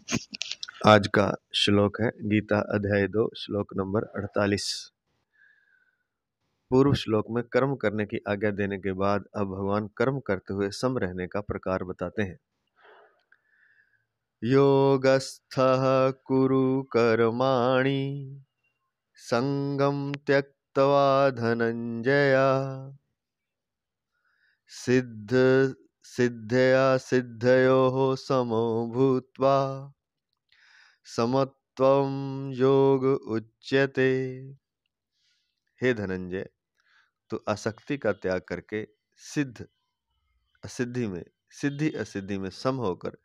आज का श्लोक है गीता अध्याय 2 श्लोक नंबर 48। पूर्व श्लोक में कर्म करने की आज्ञा देने के बाद अब भगवान कर्म करते हुए सम रहने का प्रकार बताते हैं। योगस्थः कुरु कर्माणि संगम त्यक्त्वा धनंजय सिद्ध सिद्धया सिद्धयोः समो भूत्वा समत्वं योग उच्यते। हे धनंजय, तो आसक्ति का त्याग करके सिद्ध असिद्धि में, सिद्धि असिद्धि में सम होकर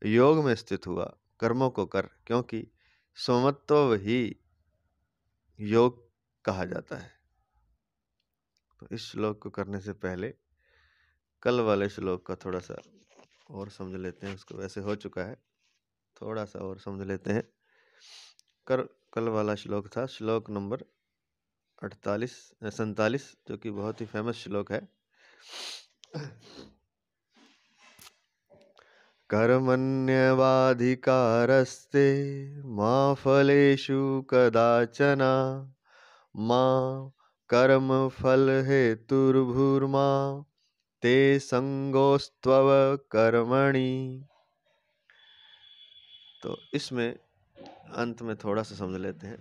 योग में स्थित हुआ कर्मों को कर, क्योंकि समत्व ही योग कहा जाता है। तो इस श्लोक को करने से पहले कल वाले श्लोक का थोड़ा सा और समझ लेते हैं। उसको वैसे हो चुका है, थोड़ा सा और समझ लेते हैं। कल वाला श्लोक था श्लोक नंबर 47, जो कि बहुत ही फेमस श्लोक है। कर्मण्यवाधिकारस्ते मा फलेषु कदाचन मा कर्म फल हेतुर्भूर्मा ते संगोस्त्वव कर्मणि। तो इसमें अंत में थोड़ा सा समझ लेते हैं।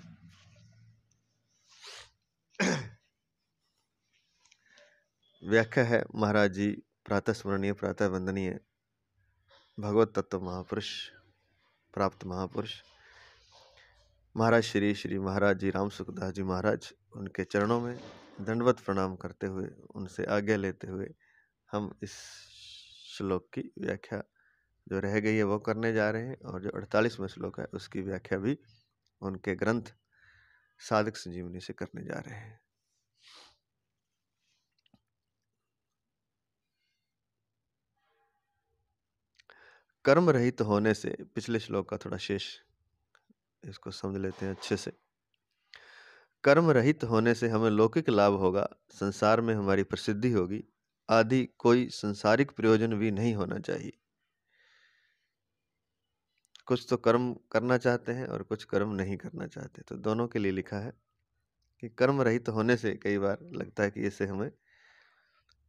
व्याख्या है महाराज जी, प्रातः स्मरणीय प्रातः वंदनीय भगवत तत्व महापुरुष प्राप्त महापुरुष महाराज श्री श्री महाराज जी राम सुखदास जी महाराज, उनके चरणों में दंडवत प्रणाम करते हुए, उनसे आज्ञा लेते हुए हम इस श्लोक की व्याख्या जो रह गई है वो करने जा रहे हैं। और जो 48वां श्लोक है उसकी व्याख्या भी उनके ग्रंथ साधक संजीवनी से करने जा रहे हैं। कर्म रहित होने से, पिछले श्लोक का थोड़ा शेष इसको समझ लेते हैं अच्छे से। कर्म रहित होने से हमें लौकिक लाभ होगा, संसार में हमारी प्रसिद्धि होगी आदि कोई संसारिक प्रयोजन भी नहीं होना चाहिए। कुछ तो कर्म करना चाहते हैं और कुछ कर्म नहीं करना चाहते, तो दोनों के लिए लिखा है कि कर्म रहित होने से कई बार लगता है कि इससे हमें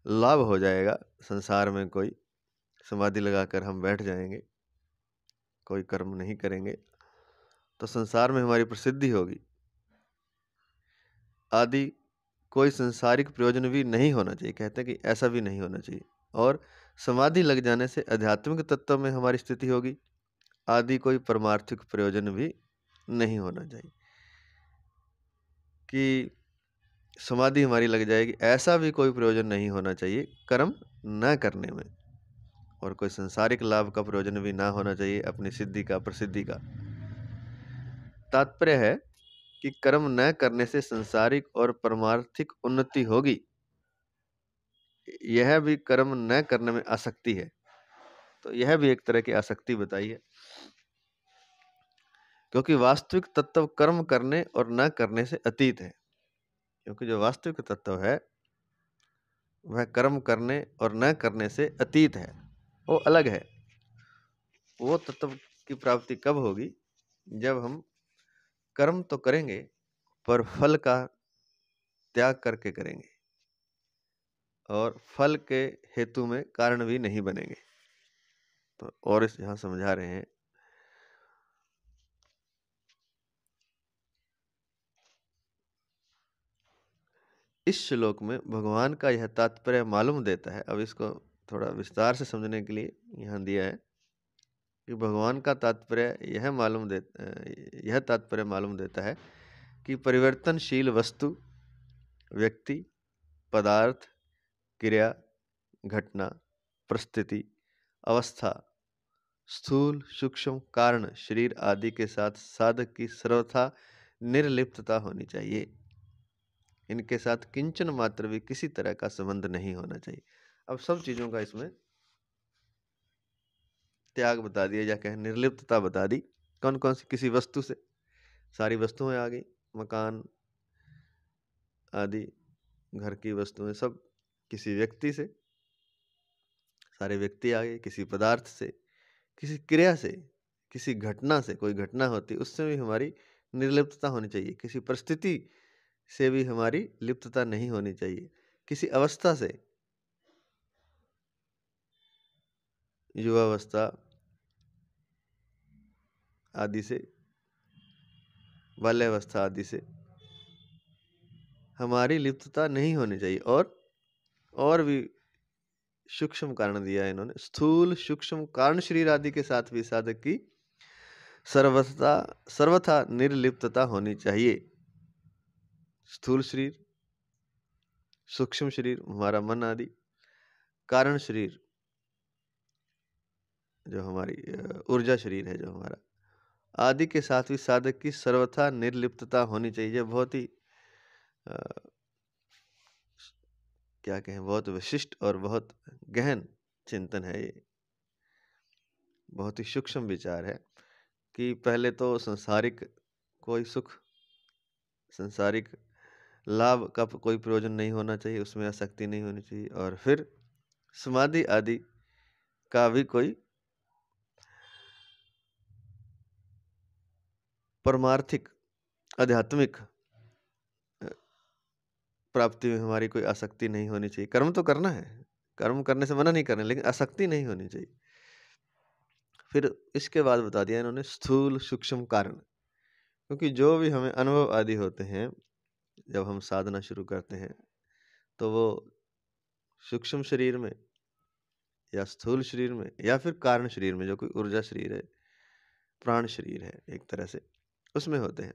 लाभ हो जाएगा, संसार में कोई समाधि लगाकर हम बैठ जाएंगे, कोई कर्म नहीं करेंगे तो संसार में हमारी प्रसिद्धि होगी आदि कोई संसारिक प्रयोजन भी नहीं होना चाहिए। कहते हैं कि ऐसा भी नहीं होना चाहिए। और समाधि लग जाने से आध्यात्मिक तत्व में हमारी स्थिति होगी आदि कोई परमार्थिक प्रयोजन भी नहीं होना चाहिए। कि समाधि हमारी लग जाएगी, ऐसा भी कोई प्रयोजन नहीं होना चाहिए कर्म न करने में। और कोई संसारिक लाभ का प्रयोजन भी ना होना चाहिए अपनी सिद्धि का, प्रसिद्धि का। तात्पर्य है कि कर्म न करने से संसारिक और परमार्थिक उन्नति होगी, यह भी कर्म न करने में आसक्ति है। तो यह भी एक तरह की आसक्ति बताई है, क्योंकि वास्तविक तत्व कर्म करने और न करने से अतीत है। क्योंकि जो वास्तविक तत्व है वह कर्म करने और न करने से अतीत है, वो अलग है। वो तत्व की प्राप्ति कब होगी? जब हम कर्म तो करेंगे पर फल का त्याग करके करेंगे और फल के हेतु में कारण भी नहीं बनेंगे। तो और इस यहाँ समझा रहे हैं, इस श्लोक में भगवान का यह तात्पर्य मालूम देता है। अब इसको थोड़ा विस्तार से समझने के लिए यहाँ दिया है कि भगवान का तात्पर्य यह तात्पर्य मालूम देता है कि परिवर्तनशील वस्तु, व्यक्ति, पदार्थ, क्रिया, घटना, परिस्थिति, अवस्था, स्थूल सूक्ष्म कारण, शरीर आदि के साथ साधक की सर्वथा निर्लिप्तता होनी चाहिए। इनके साथ किंचन मात्र भी किसी तरह का संबंध नहीं होना चाहिए। अब सब चीजों का इसमें त्याग बता दिया, जाके निर्लिप्तता बता दी। कौन कौन सी? किसी वस्तु से, सारी वस्तुएं आ गई, मकान आदि घर की वस्तुएं सब। किसी व्यक्ति से, सारे व्यक्ति आ गए। किसी पदार्थ से, किसी क्रिया से, किसी घटना से, कोई घटना होती है उससे भी हमारी निर्लिप्तता होनी चाहिए, किसी परिस्थिति से भी हमारी लिप्तता नहीं होनी चाहिए, किसी अवस्था से, युवावस्था आदि से, बाल्यावस्था आदि से हमारी लिप्तता नहीं होनी चाहिए। और भी सूक्ष्म कारण दिया है इन्होंने, स्थूल सूक्ष्म कारण शरीर आदि के साथ भी साधक की सर्वथा निर्लिप्तता होनी चाहिए। स्थूल शरीर, सूक्ष्म शरीर हमारा मन आदि, कारण शरीर जो हमारी ऊर्जा शरीर है जो हमारा, आदि के साथ भी साधक की सर्वथा निर्लिप्तता होनी चाहिए। बहुत ही क्या कहें, बहुत विशिष्ट और बहुत गहन चिंतन है ये, बहुत ही सूक्ष्म विचार है कि पहले तो सांसारिक कोई सुख, सांसारिक लाभ का कोई प्रयोजन नहीं होना चाहिए, उसमें आसक्ति नहीं होनी चाहिए, और फिर समाधि आदि का भी कोई परमार्थिक आध्यात्मिक प्राप्ति में हमारी कोई आसक्ति नहीं होनी चाहिए। कर्म तो करना है, कर्म करने से मना नहीं करना, लेकिन आसक्ति नहीं होनी चाहिए। फिर इसके बाद बता दिया इन्होंने स्थूल सूक्ष्म कारण, क्योंकि जो भी हमें अनुभव आदि होते हैं जब हम साधना शुरू करते हैं, तो वो सूक्ष्म शरीर में या स्थूल शरीर में या फिर कारण शरीर में, जो कोई ऊर्जा शरीर है, प्राण शरीर है एक तरह से, उसमें होते हैं।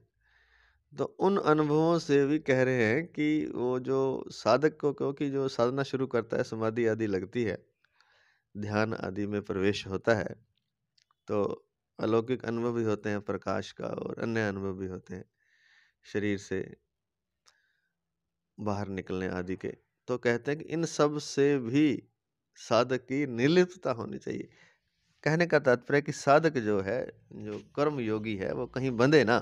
तो उन अनुभवों से भी कह रहे हैं कि वो जो साधक को, क्योंकि जो साधना शुरू करता है, समाधि आदि लगती है, ध्यान आदि में प्रवेश होता है, तो अलौकिक अनुभव भी होते हैं प्रकाश का, और अन्य अनुभव भी होते हैं शरीर से बाहर निकलने आदि के। तो कहते हैं कि इन सब से भी साधक की निर्लिप्तता होनी चाहिए। कहने का तात्पर्य कि साधक जो है, जो कर्म योगी है, वो कहीं बंधे ना,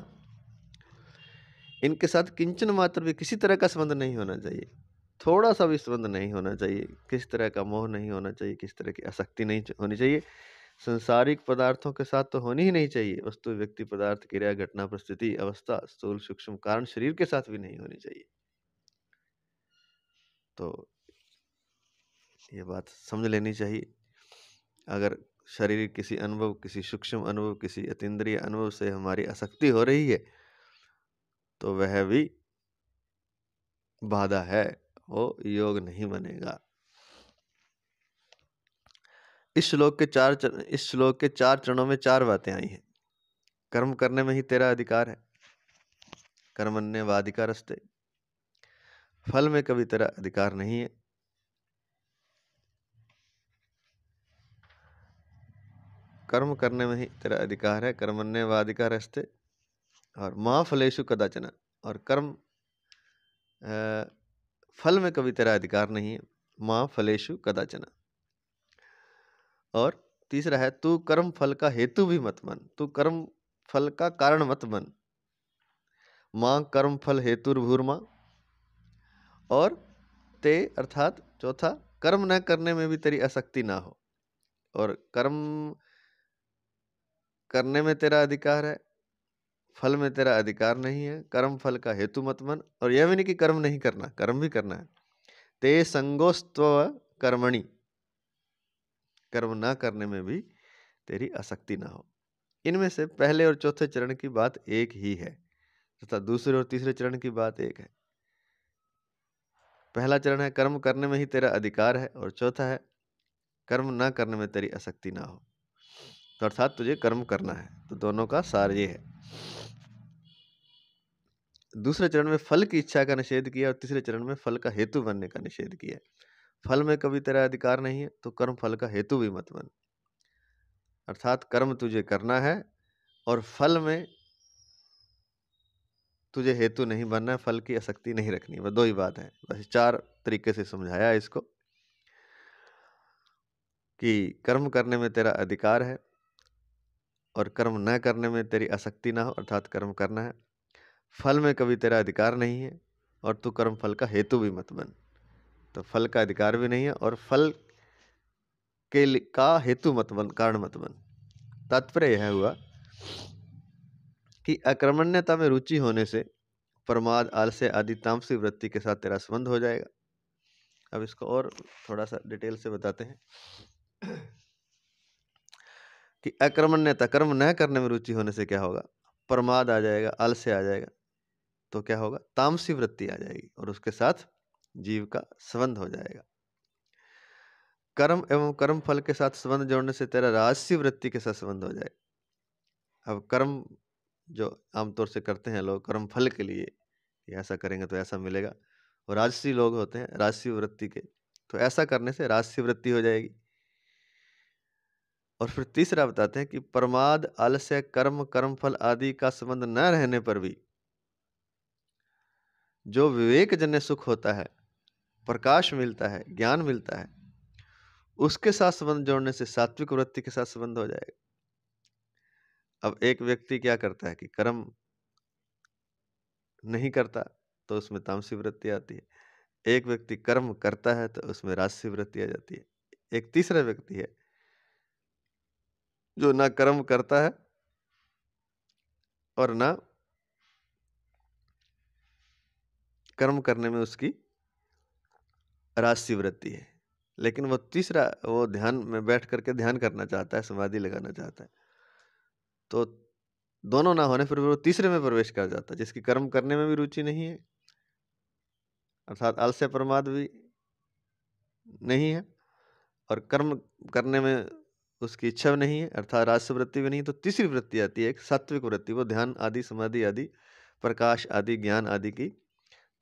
इनके साथ किंचन मात्र भी किसी तरह का संबंध नहीं होना चाहिए, थोड़ा सा भी संबंध नहीं होना चाहिए, किस तरह का मोह नहीं होना चाहिए, किस तरह की आसक्ति नहीं होनी चाहिए। संसारिक पदार्थों के साथ तो होनी ही नहीं चाहिए, वस्तु व्यक्ति पदार्थ क्रिया घटना परिस्थिति अवस्था स्थूल सूक्ष्म कारण शरीर के साथ भी नहीं होनी चाहिए। तो ये बात समझ लेनी चाहिए। अगर शरीर किसी अनुभव, किसी सूक्ष्म अनुभव, किसी अतीन्द्रिय अनुभव से हमारी आसक्ति हो रही है, तो वह भी बाधा है, वो योग नहीं बनेगा। इस श्लोक के 4 चरणों में 4 बातें आई हैं। कर्म करने में ही तेरा अधिकार है, कर्मण्येवाधिकारस्ते, फल में कभी तेरा अधिकार नहीं है, कर्म करने में ही तेरा अधिकार है, कर्मण्येवाधिकारस्ते, और माँ फलेषु कदाचन, और कर्म फल में कभी तेरा अधिकार नहीं है, माँ फलेषु कदाचन। और तीसरा है तू कर्म फल का हेतु भी मत बन, तू कर्म फल का कारण मत बन, माँ कर्म फल हेतुर्भूर्मा। और ते अर्थात चौथा, कर्म न करने में भी तेरी आसक्ति ना हो, और कर्म करने में तेरा अधिकार है, फल में तेरा अधिकार नहीं है, कर्म फल का हेतु मत बन। और यह भी नहीं कि कर्म नहीं करना, कर्म भी करना है। ते संगोस्त्व कर्मणि, कर्म ना करने में भी तेरी आसक्ति ना हो। इनमें से पहले और चौथे चरण की बात एक ही है तथा दूसरे और तीसरे चरण की बात एक है। पहला चरण है कर्म करने में ही तेरा अधिकार है, और चौथा है कर्म ना करने में तेरी आसक्ति ना हो, तो अर्थात तुझे कर्म करना है। तो दोनों का सार ये है। दूसरे चरण में फल की इच्छा का निषेध किया, और तीसरे चरण में फल का हेतु बनने का निषेध किया। फल में कभी तेरा अधिकार नहीं है, तो कर्म फल का हेतु भी मत बन, अर्थात कर्म तुझे करना है और फल में तुझे हेतु नहीं बनना है, फल की आसक्ति नहीं रखनी है। बस दो ही बात है, बस 4 तरीके से समझाया इसको कि कर्म करने में तेरा अधिकार है और कर्म न करने में तेरी आसक्ति ना हो, अर्थात कर्म करना है। फल में कभी तेरा अधिकार नहीं है, और तू कर्म फल का हेतु भी मत बन, तो फल का अधिकार भी नहीं है और फल का हेतु मत बन, कारण मत बन। तात्पर्य यह हुआ कि अकर्मण्यता में रुचि होने से प्रमाद, आलस्य आदि तामसिक वृत्ति के साथ तेरा संबंध हो जाएगा। अब इसको और थोड़ा सा डिटेल से बताते हैं कि अकर्मण्यता, कर्म न करने में रुचि होने से क्या होगा? प्रमाद आ जाएगा, आलस्य आ जाएगा, तो क्या होगा? तामसी वृत्ति आ जाएगी और उसके साथ जीव का संबंध हो जाएगा। कर्म एवं कर्म फल के साथ संबंध जोड़ने से तेरा राजसी वृत्ति के साथ संबंध हो जाए। अब कर्म जो आमतौर से करते हैं लोग कर्म फल के लिए, कि ऐसा करेंगे तो ऐसा मिलेगा, और राजसी लोग होते हैं राजसी वृत्ति के, तो ऐसा करने से राजसी वृत्ति हो जाएगी। और फिर तीसरा बताते हैं कि प्रमाद, आलस्य, कर्म, कर्म फल आदि का संबंध न रहने पर भी जो विवेक जन्य सुख होता है, प्रकाश मिलता है, ज्ञान मिलता है, उसके साथ संबंध जोड़ने से सात्विक वृत्ति के साथ संबंध हो जाएगा। अब एक व्यक्ति क्या करता है कि कर्म नहीं करता तो उसमें तामसी वृत्ति आती है, एक व्यक्ति कर्म करता है तो उसमें राजसी वृत्ति आ जाती है, एक तीसरा व्यक्ति है जो ना कर्म करता है और ना कर्म करने में उसकी राजसी वृत्ति है, लेकिन वो तीसरा वो ध्यान में बैठ करके ध्यान करना चाहता है, समाधि लगाना चाहता है, तो दोनों ना होने फिर वो तीसरे में प्रवेश कर जाता है जिसकी कर्म करने में भी रुचि नहीं है, अर्थात आलस्य प्रमाद भी नहीं है, और कर्म करने में उसकी इच्छा नहीं है, अर्थात राजसी वृत्ति भी नहीं। तो तीसरी वृत्ति आती है एक सात्विक वृत्ति, वो ध्यान आदि, समाधि आदि, प्रकाश आदि, ज्ञान आदि की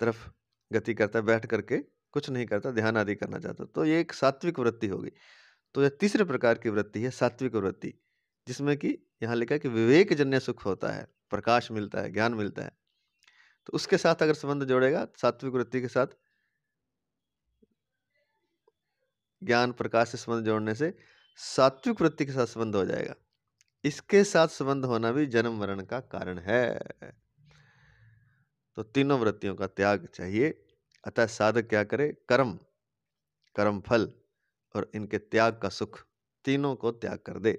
तरफ गति करता है, बैठ करके कुछ नहीं करता, ध्यान आदि करना चाहता, तो ये एक सात्विक वृत्ति होगी। तो यह तीसरे प्रकार की वृत्ति है सात्विक वृत्ति, जिसमें कि यहाँ लिखा है कि विवेक जन्य सुख होता है, प्रकाश मिलता है, ज्ञान मिलता है, तो उसके साथ अगर संबंध जोड़ेगा सात्विक वृत्ति के साथ ज्ञान प्रकाश से संबंध जोड़ने से सात्विक वृत्ति के साथ संबंध हो जाएगा। इसके साथ संबंध होना भी जन्म मरण का कारण है। तो तीनों वृत्तियों का त्याग चाहिए। अतः साधक क्या करे? कर्म, कर्म फल और इनके त्याग का सुख, तीनों को त्याग कर दे।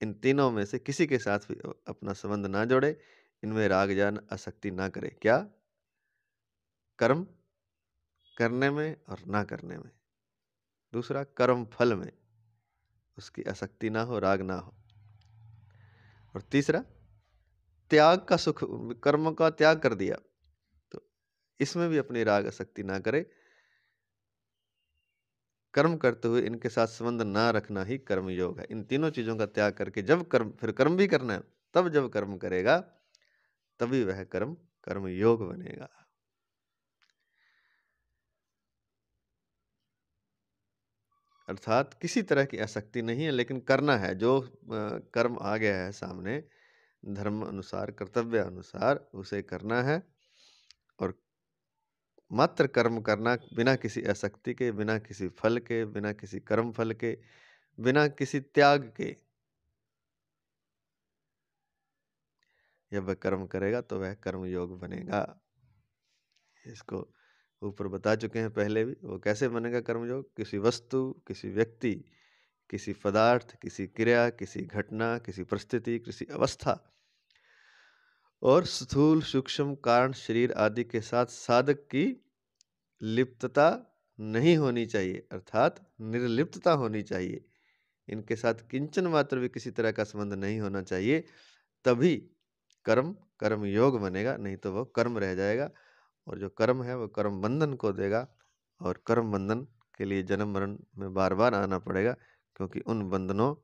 इन तीनों में से किसी के साथ भी अपना संबंध ना जोड़े, इनमें राग जान आसक्ति ना करे। क्या? कर्म करने में और ना करने में। दूसरा, कर्म फल में उसकी आसक्ति ना हो, राग ना हो। और तीसरा, त्याग का सुख, कर्म का त्याग कर दिया तो इसमें भी अपनी राग आसक्ति ना करे। कर्म करते हुए इनके साथ संबंध ना रखना ही कर्म योग है। इन तीनों चीजों का त्याग करके जब कर्म, फिर कर्म भी करना है, तब जब कर्म करेगा तभी वह कर्म कर्म योग बनेगा। अर्थात किसी तरह की आसक्ति नहीं है, लेकिन करना है, जो कर्म आ गया है सामने, धर्म अनुसार, कर्तव्य अनुसार उसे करना है, और मात्र कर्म करना, बिना किसी आसक्ति के, बिना किसी फल के, बिना किसी कर्म फल के, बिना किसी त्याग के। जब वह कर्म करेगा तो वह कर्म योग बनेगा। इसको ऊपर बता चुके हैं पहले भी। वो कैसे बनेगा कर्म योग? किसी वस्तु, किसी व्यक्ति, किसी पदार्थ, किसी क्रिया, किसी घटना, किसी परिस्थिति, किसी अवस्था और स्थूल सूक्ष्म कारण शरीर आदि के साथ साधक की लिप्तता नहीं होनी चाहिए, अर्थात निर्लिप्तता होनी चाहिए। इनके साथ किंचन मात्र भी किसी तरह का संबंध नहीं होना चाहिए, तभी कर्म कर्म योग बनेगा, नहीं तो वो कर्म रह जाएगा। और जो कर्म है वो कर्म बंधन को देगा, और कर्म बंधन के लिए जन्म मरण में बार बार आना पड़ेगा, क्योंकि उन बंधनों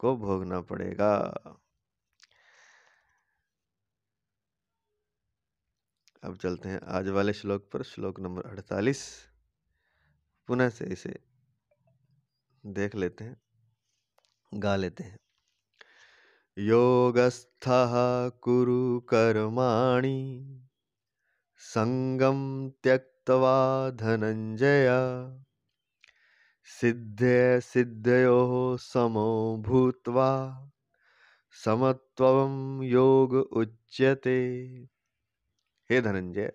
को भोगना पड़ेगा। अब चलते हैं आज वाले श्लोक पर, श्लोक नंबर 48। पुनः से इसे देख लेते हैं, गा लेते हैं। योगस्थः कुरु कर्माणि संगम त्यक्त्वा धनंजय सिद्धे सिद्धयोः समो भूत्वा समत्वं योग उच्यते। हे धनंजय,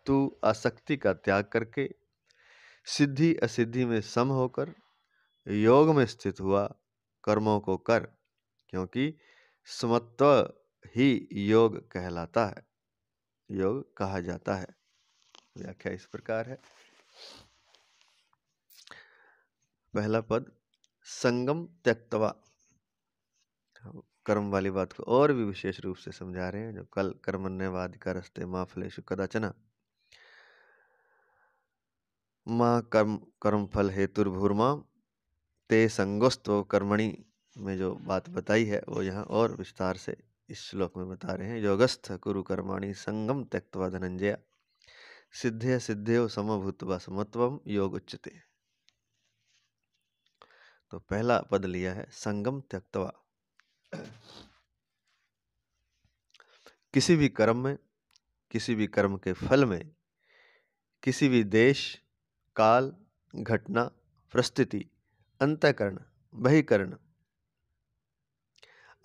तू आसक्ति का त्याग करके सिद्धि असिद्धि में सम होकर योग में स्थित हुआ, कर्मों को कर, क्योंकि समत्व ही योग कहलाता है, योग कहा जाता है। व्याख्या इस प्रकार है। पहला पद, संगम त्यक्तवा, कर्म वाली बात को और भी विशेष रूप से समझा रहे हैं, जो कल कर्मण्यवाधिकार रस्ते माँ फलेषु कदाचन, माँ कर्म फल हेतुर्भूर्मा ते संगोस्त्व कर्मणि में जो बात बताई है वो यहाँ और विस्तार से इस श्लोक में बता रहे हैं। योगस्थ कुरु कर्माणि संगम त्यक्त्वा धनंजय सिद्धे सिद्धेव समभूत्वा समत्वम योग उच्यते। तो पहला पद लिया है संगम त्यक्त्वा। किसी भी कर्म में, किसी भी कर्म के फल में, किसी भी देश, काल, घटना, परिस्थिति, अंतःकरण, बहिकरण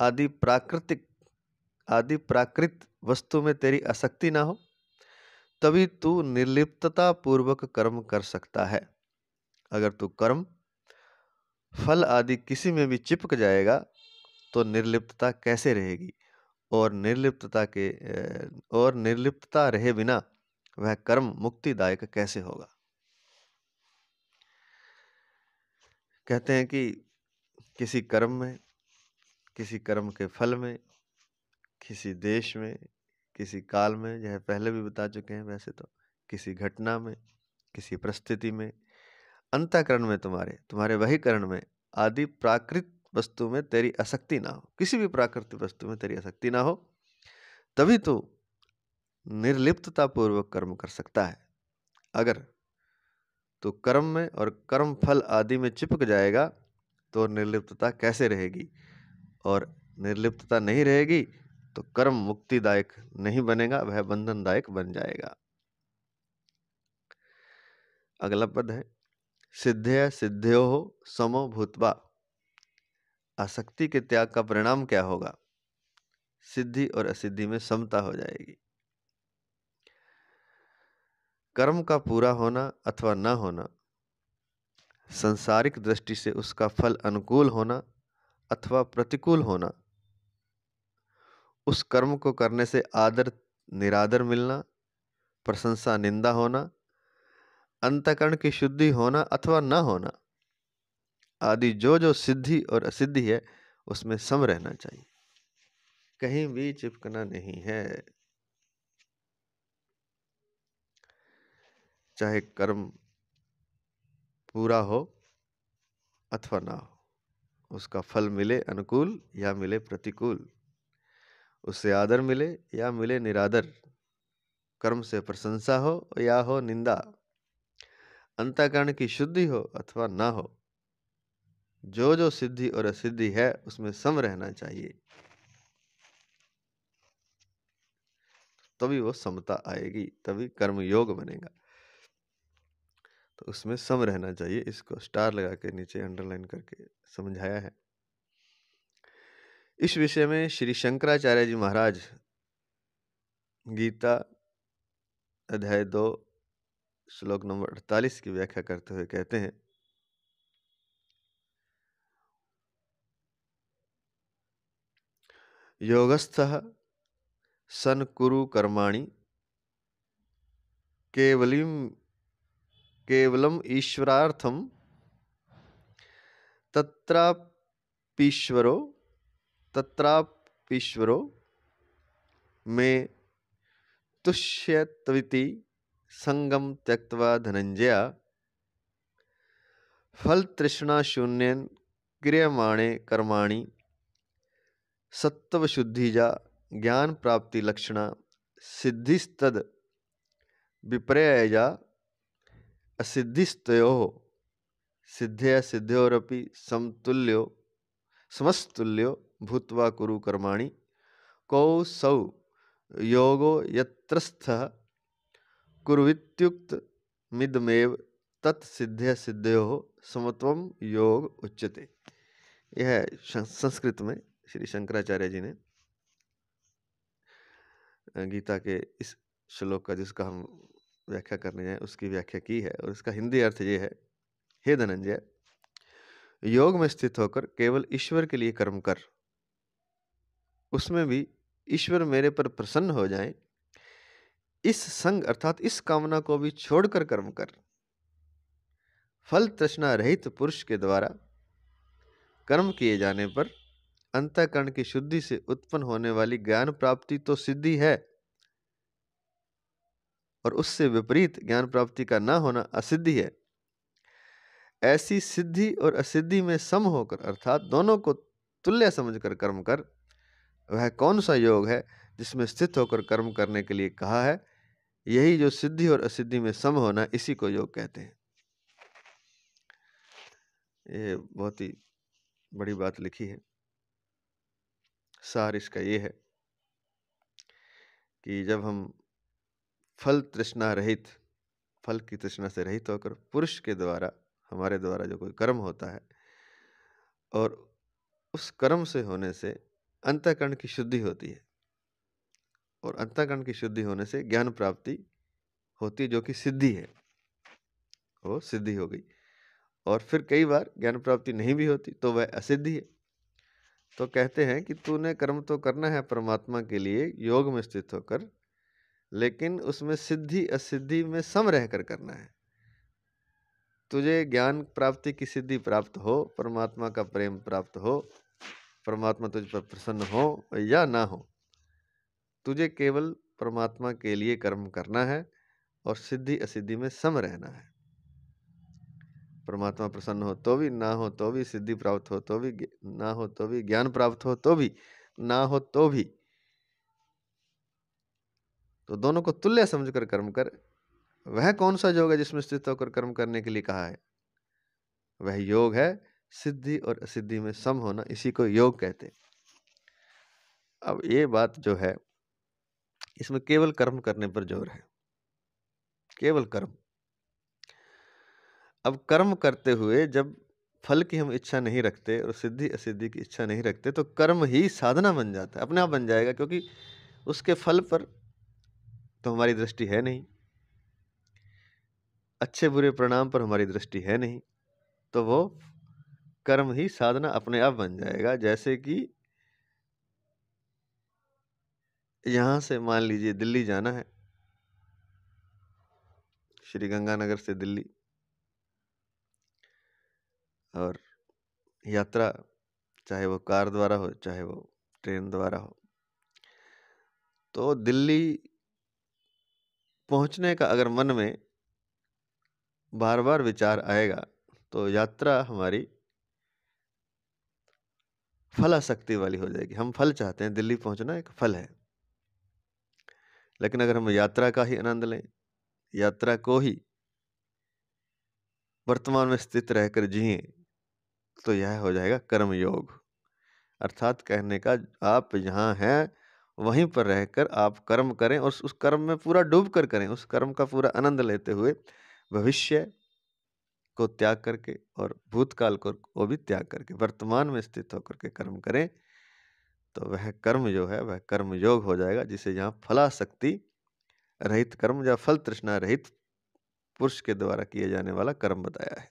आदि प्राकृत वस्तु में तेरी आसक्ति ना हो, तभी तू निर्लिप्तता पूर्वक कर्म कर सकता है। अगर तू कर्म फल आदि किसी में भी चिपक जाएगा तो निर्लिप्तता कैसे रहेगी, और निर्लिप्तता रहे बिना वह कर्म मुक्तिदायक कैसे होगा। कहते हैं कि किसी कर्म में, किसी कर्म के फल में, किसी देश में, किसी काल में, यह पहले भी बता चुके हैं वैसे तो, किसी घटना में, किसी परिस्थिति में, अंतःकरण में, तुम्हारे बहिकरण में आदि प्राकृत वस्तु में तेरी आसक्ति ना हो, किसी भी प्राकृतिक वस्तु में तेरी आसक्ति ना हो, तभी तो निर्लिप्तता पूर्वक कर्म कर सकता है। अगर तो कर्म में और कर्म फल आदि में चिपक जाएगा तो निर्लिप्तता कैसे रहेगी, और निर्लिप्तता नहीं रहेगी तो कर्म मुक्तिदायक नहीं बनेगा, वह बंधनदायक बन जाएगा। अगला पद है सिद्धया सिद्धयो समो भूत्वा। आसक्ति के त्याग का परिणाम क्या होगा? सिद्धि और असिद्धि में समता हो जाएगी। कर्म का पूरा होना अथवा न होना, संसारिक दृष्टि से उसका फल अनुकूल होना अथवा प्रतिकूल होना, उस कर्म को करने से आदर निरादर मिलना, प्रशंसा निंदा होना, अंतःकरण की शुद्धि होना अथवा न होना आदि जो जो सिद्धि और असिद्धि है उसमें सम रहना चाहिए, कहीं भी चिपकना नहीं है। चाहे कर्म पूरा हो अथवा ना हो, उसका फल मिले अनुकूल या मिले प्रतिकूल, उससे आदर मिले या मिले निरादर, कर्म से प्रशंसा हो या हो निंदा, अंतःकरण की शुद्धि हो अथवा ना हो, जो जो सिद्धि और असिद्धि है उसमें सम रहना चाहिए, तभी वो समता आएगी, तभी कर्म योग बनेगा। तो उसमें सम रहना चाहिए। इसको स्टार लगा के नीचे अंडरलाइन करके समझाया है। इस विषय में श्री शंकराचार्य जी महाराज गीता अध्याय 2 श्लोक नंबर 48 की व्याख्या करते हुए कहते हैं, योगस्थः सन कुरु कर्माणि केवलम ईश्वरार्थम तत्रापीश्वरो में तुष्यत्विति संगम त्यक्त्वा धनंजय फल तृष्णा शून्यन क्रियमाणे कर्माणि सत्व शुद्धिजा ज्ञान प्राप्ति लक्षणा सिद्धिस्तद विपर्ययजा असिद्धिस्तयोः सिद्धया सिद्धयोरपि समस्तुल्यो भूत्वा कुरु कर्माणि कौसौ योगो यत्रस्थः कुर्वित्युक्त मिदमेव तत्सिद्ध्य सिद्धयोः समत्वम योग उच्यते। यह संस्कृत में श्री शंकराचार्य जी ने गीता के इस श्लोक का, जिसका हम व्याख्या करने जाए, उसकी व्याख्या की है, और इसका हिंदी अर्थ ये है, हे धनंजय, योग में स्थित होकर केवल ईश्वर के लिए कर्म कर, उसमें भी ईश्वर मेरे पर प्रसन्न हो जाए, इस संग अर्थात इस कामना को भी छोड़कर कर्म कर। फल तृष्णा रहित पुरुष के द्वारा कर्म किए जाने पर अंतःकरण की शुद्धि से उत्पन्न होने वाली ज्ञान प्राप्ति तो सिद्धि है, और उससे विपरीत ज्ञान प्राप्ति का न होना असिद्धि है। ऐसी सिद्धि और असिद्धि में सम होकर अर्थात दोनों को तुल्य समझकर कर्म कर। वह कौन सा योग है जिसमें स्थित होकर कर्म करने के लिए कहा है? यही जो सिद्धि और असिद्धि में सम होना, इसी को योग कहते हैं। ये बहुत ही बड़ी बात लिखी है। सार इसका ये है कि जब हम फल तृष्णा रहित, फल की तृष्णा से रहित होकर पुरुष के द्वारा, हमारे द्वारा जो कोई कर्म होता है, और उस कर्म से होने से अंतःकरण की शुद्धि होती है, और अंतःकरण की शुद्धि होने से ज्ञान प्राप्ति होती है, जो कि सिद्धि है, वो सिद्धि हो गई। और फिर कई बार ज्ञान प्राप्ति नहीं भी होती तो वह असिद्धि है। तो कहते हैं कि तूने कर्म तो करना है परमात्मा के लिए योग में स्थित होकर, लेकिन उसमें सिद्धि असिद्धि में सम रहकर करना है। तुझे ज्ञान प्राप्ति की सिद्धि प्राप्त हो, परमात्मा का प्रेम प्राप्त हो, परमात्मा तुझ पर प्रसन्न हो या ना हो, तुझे केवल परमात्मा के लिए कर्म करना है और सिद्धि असिद्धि में सम रहना है। परमात्मा प्रसन्न हो तो भी, ना हो तो भी, सिद्धि प्राप्त हो तो भी, ना हो तो भी, ज्ञान प्राप्त हो तो भी, ना हो तो भी, तो दोनों को तुल्य समझकर कर्म कर। वह कौन सा योग है जिसमें स्थित होकर कर्म करने के लिए कहा है? वह योग है सिद्धि और असिद्धि में सम होना, इसी को योग कहते हैं। अब ये बात जो है, इसमें केवल कर्म करने पर जोर है, केवल कर्म। अब कर्म करते हुए जब फल की हम इच्छा नहीं रखते और सिद्धि असिद्धि की इच्छा नहीं रखते, तो कर्म ही साधना बन जाता है, अपने आप बन जाएगा, क्योंकि उसके फल पर तो हमारी दृष्टि है नहीं, अच्छे बुरे परिणाम पर हमारी दृष्टि है नहीं, तो वो कर्म ही साधना अपने आप बन जाएगा। जैसे कि यहाँ से मान लीजिए दिल्ली जाना है, श्री गंगानगर से दिल्ली, और यात्रा चाहे वो कार द्वारा हो चाहे वो ट्रेन द्वारा हो, तो दिल्ली पहुंचने का अगर मन में बार बार विचार आएगा तो यात्रा हमारी फलासक्ति वाली हो जाएगी। हम फल चाहते हैं, दिल्ली पहुंचना एक फल है, लेकिन अगर हम यात्रा का ही आनंद लें, यात्रा को ही वर्तमान में स्थित रहकर जिए, तो यह हो जाएगा कर्म योग। अर्थात कहने का, आप जहाँ हैं वहीं पर रहकर आप कर्म करें, और उस कर्म में पूरा डूब कर करें, उस कर्म का पूरा आनंद लेते हुए भविष्य को त्याग करके और भूतकाल को वो भी त्याग करके वर्तमान में स्थित होकर के कर्म करें, तो वह कर्म जो है वह कर्म योग हो जाएगा, जिसे यहाँ फलासक्ति रहित कर्म या फल तृष्णा रहित पुरुष के द्वारा किए जाने वाला कर्म बताया है।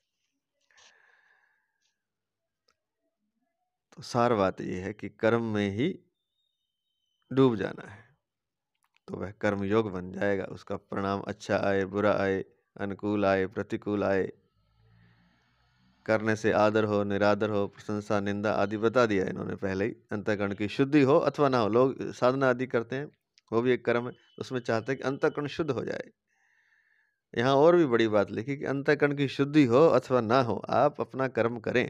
तो सार बात यह है कि कर्म में ही डूब जाना है, तो वह कर्म योग बन जाएगा। उसका परिणाम अच्छा आए, बुरा आए, अनुकूल आए, प्रतिकूल आए, करने से आदर हो, निरादर हो, प्रशंसा, निंदा आदि बता दिया इन्होंने पहले ही। अंतःकरण की शुद्धि हो अथवा ना हो, लोग साधना आदि करते हैं, वो भी एक कर्म है, उसमें चाहते हैं कि अंतःकरण शुद्ध हो जाए। यहाँ और भी बड़ी बात लिखी कि अंतःकरण की शुद्धि हो अथवा ना हो, आप अपना कर्म करें,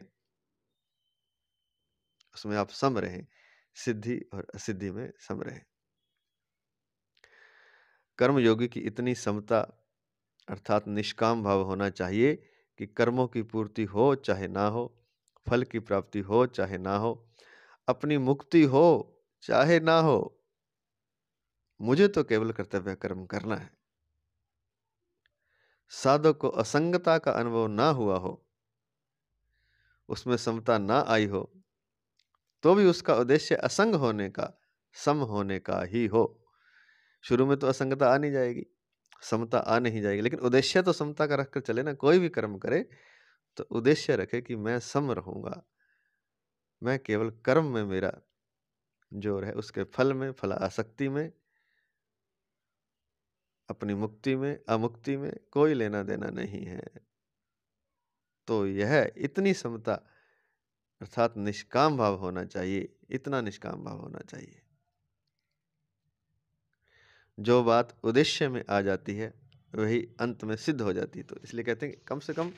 उसमें आप सम रहें, सिद्धि और असिद्धि में सम रहें। कर्म योगी की इतनी समता अर्थात निष्काम भाव होना चाहिए कि कर्मों की पूर्ति हो चाहे ना हो, फल की प्राप्ति हो चाहे ना हो, अपनी मुक्ति हो चाहे ना हो, मुझे तो केवल कर्तव्य कर्म करना है। साधक को असंगता का अनुभव ना हुआ हो, उसमें समता ना आई हो, तो भी उसका उद्देश्य असंग होने का, सम होने का ही हो। शुरू में तो असंगता आ नहीं जाएगी, समता आ नहीं जाएगी, लेकिन उद्देश्य तो समता का रखकर चले ना। कोई भी कर्म करे तो उद्देश्य रखे कि मैं सम रहूँगा, मैं केवल कर्म में मेरा जोर है, उसके फल में, फलासक्ति में, अपनी मुक्ति में, अमुक्ति में कोई लेना देना नहीं है। तो यह इतनी समता अर्थात निष्काम भाव होना चाहिए, इतना निष्काम भाव होना चाहिए। जो बात उद्देश्य में आ जाती है वही अंत में सिद्ध हो जाती है। तो इसलिए कहते हैं कि कम से कम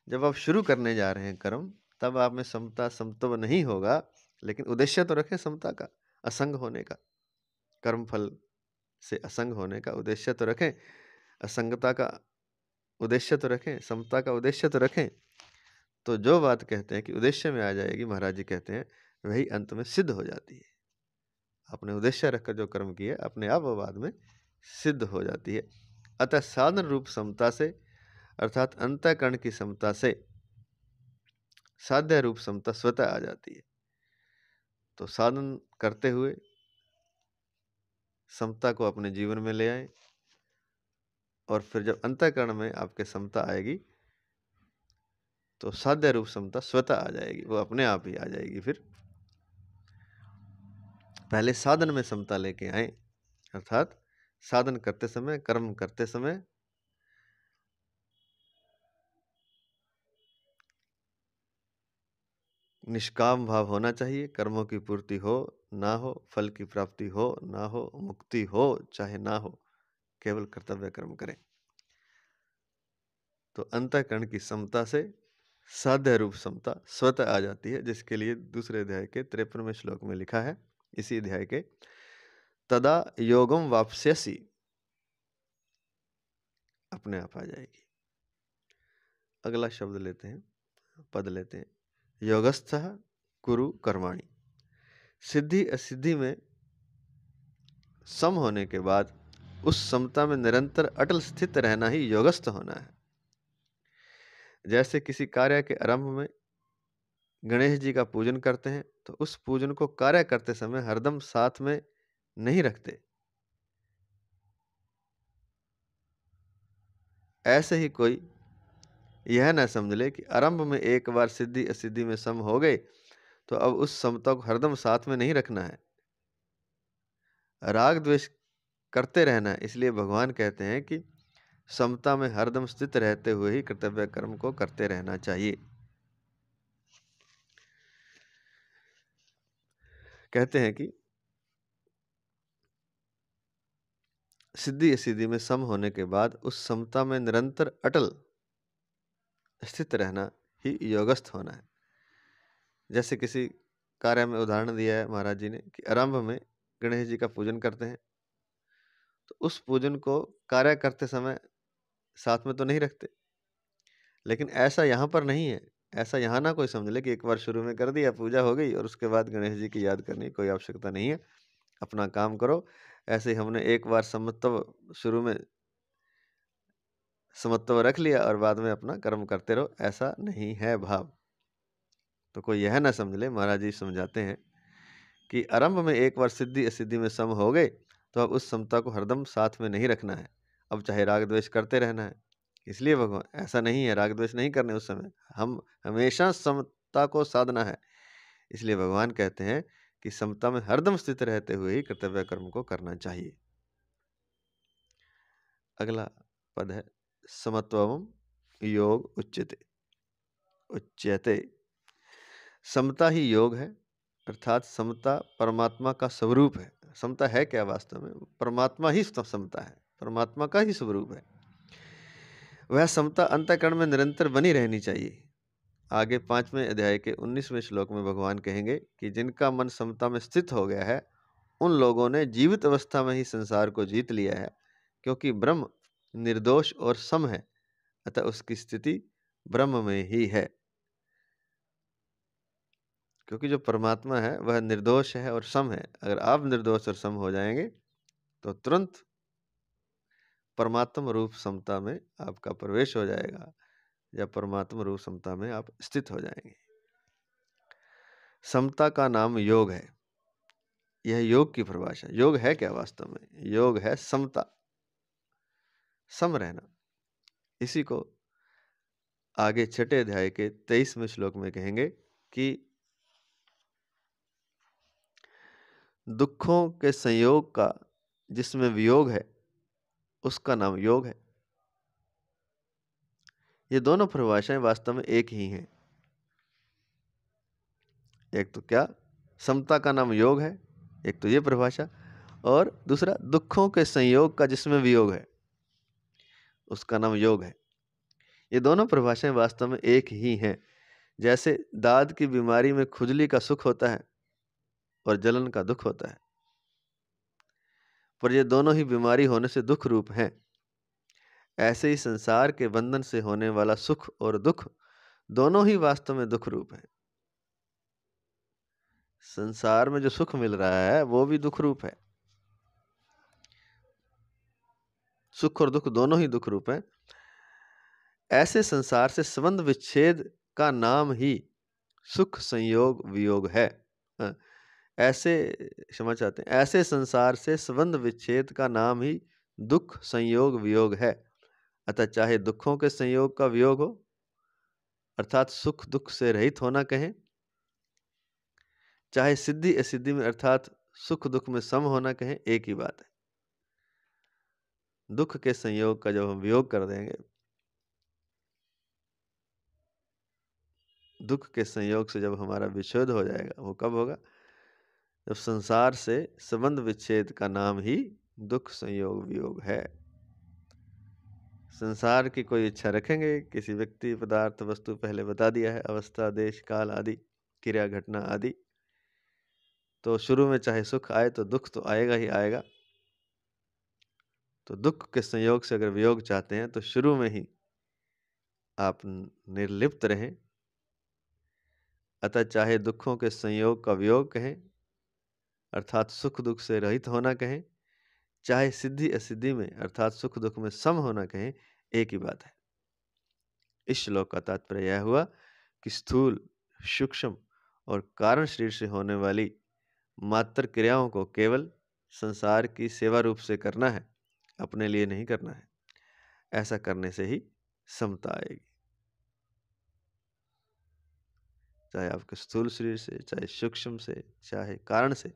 जब आप शुरू करने जा रहे हैं कर्म, तब आप में समता समत्व नहीं होगा, लेकिन उद्देश्य तो रखें समता का, असंग होने का, कर्म फल से असंग होने का उद्देश्य तो रखें, असंगता का उद्देश्य तो रखें, समता का उद्देश्य तो रखें। तो जो बात कहते हैं कि उद्देश्य में आ जाएगी, महाराज जी कहते हैं वही अंत में सिद्ध हो जाती है। अपने उद्देश्य रखकर जो कर्म किए अपने आप वो बाद में सिद्ध हो जाती है। अतः साधन रूप समता से अर्थात अंतःकरण की समता से साध्य रूप समता स्वतः आ जाती है। तो साधन करते हुए समता को अपने जीवन में ले आए, और फिर जब अंतःकरण में आपके समता आएगी तो साध्य रूप समता स्वतः आ जाएगी, वो अपने आप ही आ जाएगी। फिर पहले साधन में समता लेके आए, अर्थात साधन करते समय, कर्म करते समय निष्काम भाव होना चाहिए। कर्मों की पूर्ति हो ना हो, फल की प्राप्ति हो ना हो, मुक्ति हो चाहे ना हो, केवल कर्तव्य कर्म करें। तो अंतःकरण की समता से साध्य रूप समता स्वतः आ जाती है, जिसके लिए दूसरे अध्याय के 53वें श्लोक में लिखा है, इसी अध्याय के, तदा योगम वाप्स्यसि, अपने आप आ जाएगी। अगला शब्द लेते हैं, पद लेते हैं, योगस्थः कुरु कर्माणि। सिद्धि असिद्धि में सम होने के बाद उस समता में निरंतर अटल स्थित रहना ही योगस्थ होना है। जैसे किसी कार्य के आरंभ में गणेश जी का पूजन करते हैं, तो उस पूजन को कार्य करते समय हरदम साथ में नहीं रखते। ऐसे ही कोई यह न समझ ले कि आरंभ में एक बार सिद्धि असिद्धि में सम हो गए तो अब उस समता को हरदम साथ में नहीं रखना है, राग द्वेष करते रहना है। इसलिए भगवान कहते हैं कि समता में हरदम स्थित रहते हुए ही कर्तव्य कर्म को करते रहना चाहिए। कहते हैं कि सिद्धि असिद्धि में सम होने के बाद उस समता में निरंतर अटल स्थित रहना ही योगस्थ होना है। जैसे किसी कार्य में उदाहरण दिया है महाराज जी ने कि आरंभ में गणेश जी का पूजन करते हैं, तो उस पूजन को कार्य करते समय साथ में तो नहीं रखते। लेकिन ऐसा यहाँ पर नहीं है, ऐसा यहाँ ना कोई समझ ले कि एक बार शुरू में कर दिया, पूजा हो गई और उसके बाद गणेश जी की याद करने की कोई आवश्यकता नहीं है, अपना काम करो। ऐसे ही हमने एक बार समत्व शुरू में समत्व रख लिया और बाद में अपना कर्म करते रहो, ऐसा नहीं है भाव। तो कोई यह ना समझ ले, महाराज जी समझाते हैं कि आरंभ में एक बार सिद्धि असिद्धि में सम हो गए तो अब उस समता को हरदम साथ में नहीं रखना है, अब चाहे राग द्वेष करते रहना है। इसलिए भगवान, ऐसा नहीं है राग द्वेष नहीं करने उस समय, हम हमेशा समता को साधना है। इसलिए भगवान कहते हैं कि समता में हरदम स्थित रहते हुए ही कर्तव्य कर्म को करना चाहिए। अगला पद है, समत्वम योग उच्यते। उच्यते, समता ही योग है, अर्थात समता परमात्मा का स्वरूप है। समता है क्या वास्तव में? परमात्मा ही समता है, परमात्मा का ही स्वरूप है। वह समता अंतःकरण में निरंतर बनी रहनी चाहिए। आगे 5वें अध्याय के 19वें श्लोक में भगवान कहेंगे कि जिनका मन समता में स्थित हो गया है उन लोगों ने जीवित अवस्था में ही संसार को जीत लिया है, क्योंकि ब्रह्म निर्दोष और सम है, अतः उसकी स्थिति ब्रह्म में ही है। क्योंकि जो परमात्मा है वह निर्दोष है और सम है। अगर आप निर्दोष और सम हो जाएंगे तो तुरंत परमात्म रूप समता में आपका प्रवेश हो जाएगा, या परमात्म रूप समता में आप स्थित हो जाएंगे। समता का नाम योग है। यह योग की परिभाषा। योग है क्या वास्तव में? योग है समता, सम रहना। इसी को आगे छठे अध्याय के 23वें श्लोक में कहेंगे कि दुखों के संयोग का जिसमें वियोग है उसका नाम योग है। ये दोनों परिभाषाएं वास्तव में एक ही हैं। एक तो क्या, समता का नाम योग है, एक तो ये परिभाषा, और दूसरा दुखों के संयोग का जिसमें वियोग है उसका नाम योग है। ये दोनों परिभाषाएं वास्तव में एक ही हैं। जैसे दाद की बीमारी में खुजली का सुख होता है और जलन का दुख होता है, पर ये दोनों ही बीमारी होने से दुख रूप हैं। ऐसे ही संसार के बंधन से होने वाला सुख और दुख दोनों ही वास्तव में दुख रूप हैं। संसार में जो सुख मिल रहा है वो भी दुख रूप है। सुख और दुख दोनों ही दुख रूप हैं। ऐसे संसार से संबंध विच्छेद का नाम ही सुख संयोग वियोग है। ऐसे क्षमा चाहते हैं, ऐसे संसार से संबंध विच्छेद का नाम ही दुख संयोग वियोग है। अतः चाहे दुखों के संयोग का वियोग हो अर्थात सुख दुख से रहित होना कहें, चाहे सिद्धि असिद्धि में अर्थात सुख दुख में सम होना कहें, एक ही बात है। दुख के संयोग का जब हम वियोग कर देंगे, दुख के संयोग से जब हमारा विच्छेद हो जाएगा, वो कब होगा? जब संसार से संबंध विच्छेद का नाम ही दुख संयोग वियोग है। संसार की कोई इच्छा रखेंगे, किसी व्यक्ति पदार्थ वस्तु, पहले बता दिया है, अवस्था देश काल आदि क्रिया घटना आदि, तो शुरू में चाहे सुख आए तो दुख तो आएगा ही आएगा। तो दुख के संयोग से अगर वियोग चाहते हैं तो शुरू में ही आप निर्लिप्त रहें। अतः चाहे दुखों के संयोग का वियोग कहें अर्थात सुख दुख से रहित होना कहें, चाहे सिद्धि असिद्धि में अर्थात सुख दुख में सम होना कहें, एक ही बात है। इस श्लोक का तात्पर्य यह हुआ कि स्थूल सूक्ष्म और कारण शरीर से होने वाली मात्र क्रियाओं को केवल संसार की सेवा रूप से करना है, अपने लिए नहीं करना है। ऐसा करने से ही समता आएगी। चाहे आपके स्थूल शरीर से, चाहे सूक्ष्म से, चाहे कारण से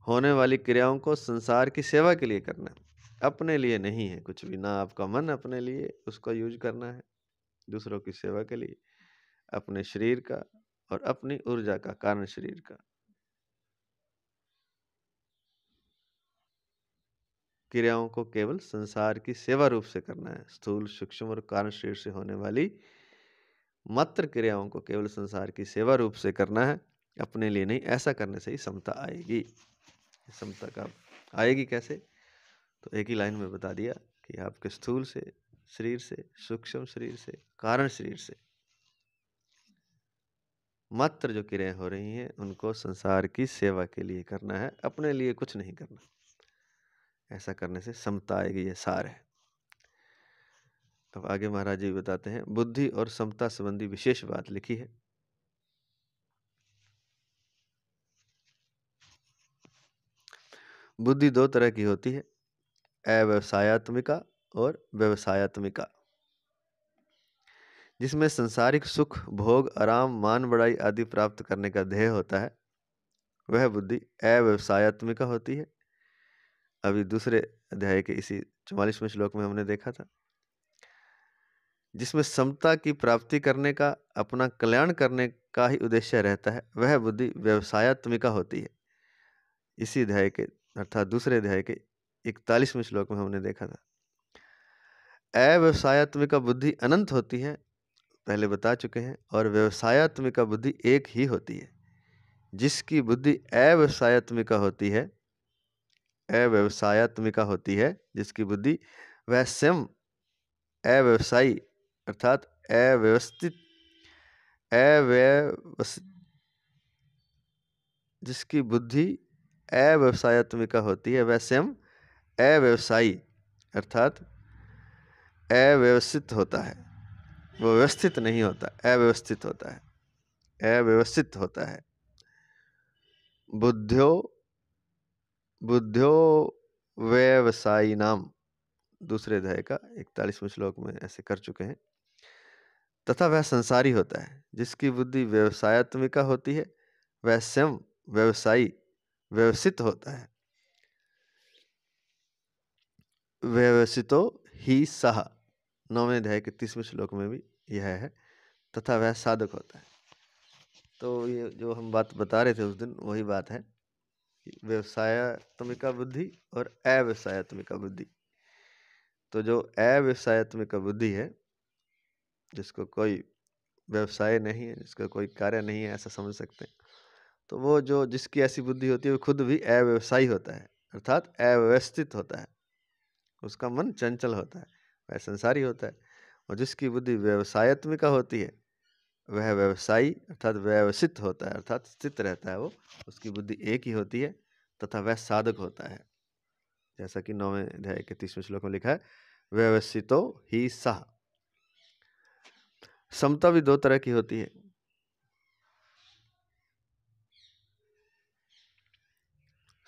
होने वाली क्रियाओं को संसार की सेवा के लिए करना है, अपने लिए नहीं है कुछ भी। ना आपका मन अपने लिए उसका यूज करना है, दूसरों की सेवा के लिए, अपने शरीर का और अपनी ऊर्जा का, कारण शरीर का, क्रियाओं को केवल संसार की सेवा रूप से करना है। स्थूल सूक्ष्म और कारण शरीर से होने वाली मात्र क्रियाओं को केवल संसार की सेवा रूप से करना है, अपने लिए नहीं। ऐसा करने से ही समता आएगी। समता का आएगी कैसे? तो एक ही लाइन में बता दिया कि आपके स्थूल से शरीर से, सूक्ष्म शरीर से, कारण शरीर से मात्र जो क्रियाएं हो रही हैं उनको संसार की सेवा के लिए करना है, अपने लिए कुछ नहीं करना। ऐसा करने से समता आएगी, ये सार है। अब आगे महाराज जी बताते हैं, बुद्धि और समता संबंधी विशेष बात लिखी है। बुद्धि दो तरह की होती है, अव्यवसायत्मिका और व्यवसायत्मिका। जिसमें संसारिक सुख भोग आराम मान बढ़ाई आदि प्राप्त करने का ध्येय होता है, वह बुद्धि अव्यवसायत्मिका होती है। अभी दूसरे अध्याय के इसी 44वें श्लोक में हमने देखा था। जिसमें समता की प्राप्ति करने का, अपना कल्याण करने का ही उद्देश्य रहता है, वह बुद्धि व्यवसायत्मिका होती है। इसी अध्याय के अर्थात दूसरे अध्याय के 41वें श्लोक में हमने देखा था। अव्यवसायत्मिका बुद्धि अनंत होती है, पहले बता चुके हैं, और व्यवसायत्मिका बुद्धि एक ही होती है। जिसकी बुद्धि अव्यवसायत्मिका होती है, अव्यवसायत्मिका होती है, जिसकी बुद्धि, वह स्वयं अव्यवसायी अर्थात अव्यवस्थित अव्यवस्थित जिसकी बुद्धि अव्यवसायत्मिका होती है, वह स्वयं अव्यवसायी अर्थात अव्यवस्थित होता है। वो व्यवस्थित नहीं होता, अव्यवस्थित होता है, अव्यवस्थित होता है। बुद्ध्यो बुद्ध्यो व्यवसायी नाम, दूसरे अध्याय का 41वें श्लोक में ऐसे कर चुके हैं। तथा वह संसारी होता है। जिसकी बुद्धि व्यवसायत्मिका होती है वह स्वयं व्यवसायी व्यवसित होता है। व्यवसितो ही सह, 9वें अध्याय के 30वें श्लोक में भी यह है। तथा वह साधक होता है। तो ये जो हम बात बता रहे थे उस दिन वही बात है, व्यवसायत्मिका बुद्धि और अव्यवसायत्मिका बुद्धि। तो जो अव्यवसायत्मिका बुद्धि है, जिसको कोई व्यवसाय नहीं है, जिसका कोई कार्य नहीं है, ऐसा समझ सकते हैं, तो वो जो जिसकी ऐसी बुद्धि होती है वो खुद भी अव्यवसायी होता है, अर्थात अव्यवस्थित होता है, उसका मन चंचल होता है, वह संसारी होता है। और जिसकी बुद्धि व्यवसायत्मिका होती है वह व्यवसायी अर्थात व्यवसित होता है, अर्थात स्थित रहता है, वो उसकी बुद्धि एक ही होती है तथा वह साधक होता है। जैसा कि 9वें अध्याय के 30वें श्लोक में लिखा है, व्यवसितो ही सह। समता भी दो तरह की होती है।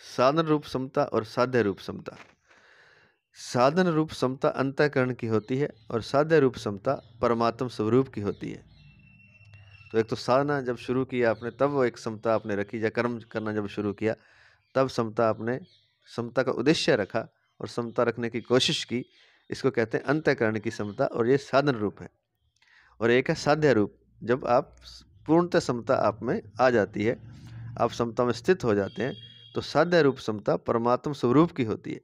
साधन रूप समता और साध्य रूप समता। साधन रूप समता अंतःकरण की होती है और साध्य रूप समता परमात्म स्वरूप की होती है। तो एक तो साधना जब शुरू किया आपने तब वो एक समता आपने रखी, या कर्म करना जब शुरू किया तब समता आपने समता का उद्देश्य रखा और समता रखने की कोशिश की। इसको कहते हैं अंतःकरण की समता, और ये साधन रूप है। और एक है साध्य रूप, जब आप पूर्णतः समता आप में आ जाती है, आप समता में स्थित हो जाते हैं, तो साध्य रूप समता परमात्म स्वरूप की होती है,